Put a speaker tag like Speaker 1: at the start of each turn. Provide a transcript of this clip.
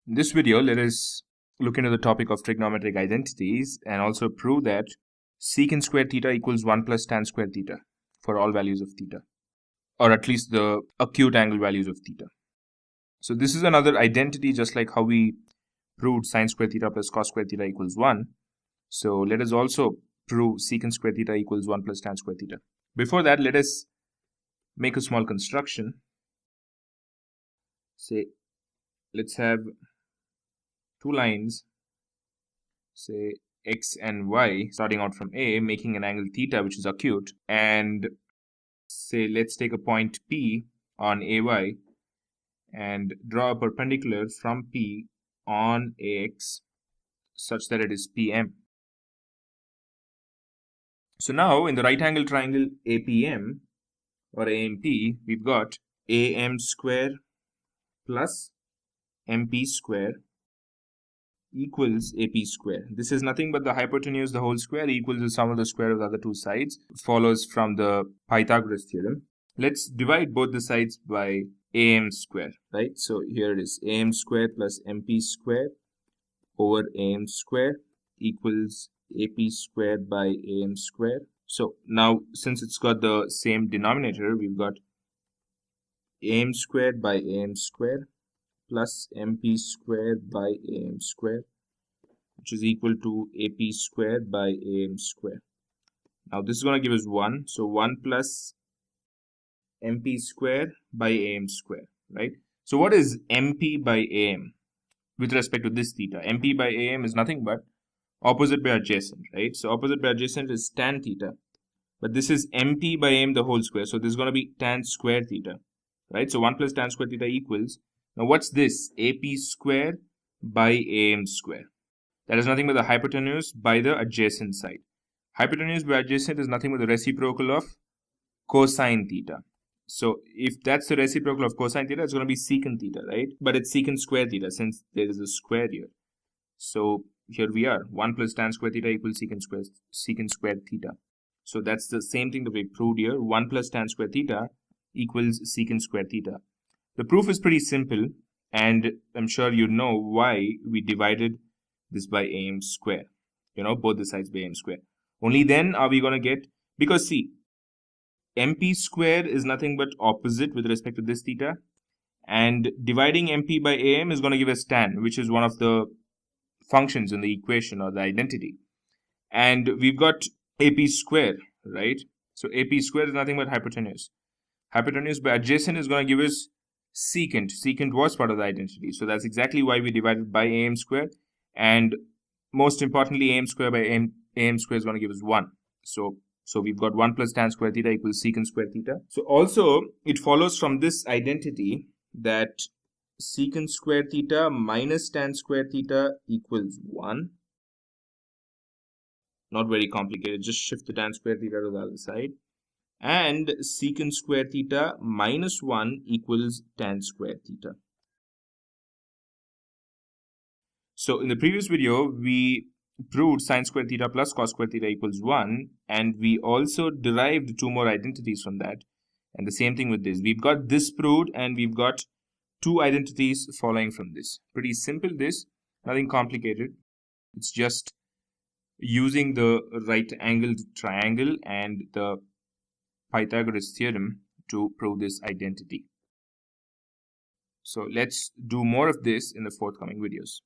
Speaker 1: In this video, let us look into the topic of trigonometric identities and also prove that secant squared theta equals 1 plus tan squared theta for all values of theta, or at least the acute angle values of theta. So this is another identity, just like how we proved sine squared theta plus cos squared theta equals 1. So let us also prove secant squared theta equals 1 plus tan squared theta. Before that, let us make a small construction. Say, let's have two lines, say x and y, starting out from A, making an angle theta which is acute, and say let's take a point P on AY and draw a perpendicular from P on AX such that it is PM. So now in the right angle triangle APM or AMP, we've got AM square plus MP square equals AP square. This is nothing but the hypotenuse, the whole square, equals the sum of the square of the other two sides. Follows from the Pythagoras theorem. Let's divide both the sides by AM square, right? So here it is, AM square plus MP square over AM square equals AP square by AM square. So now, since it's got the same denominator, we've got AM squared by AM square plus MP squared by AM square, which is equal to AP squared by AM square. Now this is going to give us 1. So 1 plus MP square by AM square, right? So what is MP by AM with respect to this theta? MP by AM is nothing but opposite by adjacent, right? So opposite by adjacent is tan theta. But this is MP by AM the whole square. So this is going to be tan square theta, right? So 1 plus tan square theta equals, now what's this? AP square by AM square. That is nothing but the hypotenuse by the adjacent side. Hypotenuse by adjacent is nothing but the reciprocal of cosine theta. So if that's the reciprocal of cosine theta, it's going to be secant theta, right? But it's secant square theta since there is a square here. So here we are, 1 plus tan square theta equals secant square theta. So that's the same thing that we proved here. 1 plus tan square theta equals secant square theta. The proof is pretty simple, and I'm sure you know why we divided this by AM square. Both the sides by AM square. Only then are we going to get, because see, MP square is nothing but opposite with respect to this theta, and dividing MP by AM is going to give us tan, which is one of the functions in the equation or the identity. And we've got AP square, right? So AP square is nothing but hypotenuse. Hypotenuse by adjacent is going to give us secant. Secant was part of the identity. So that's exactly why we divided by AM square. And most importantly, AM square by AM square is going to give us 1. So we've got 1 plus tan square theta equals secant square theta. So also, it follows from this identity that secant square theta minus tan square theta equals 1. Not very complicated. Just shift the tan square theta to the other side. And secant square theta minus 1 equals tan square theta. So in the previous video, we proved sine square theta plus cos square theta equals 1, and we also derived two more identities from that. And the same thing with this. We've got this proved, and we've got two identities following from this. Pretty simple this, nothing complicated. It's just using the right angled triangle and the Pythagoras theorem to prove this identity. So let's do more of this in the forthcoming videos.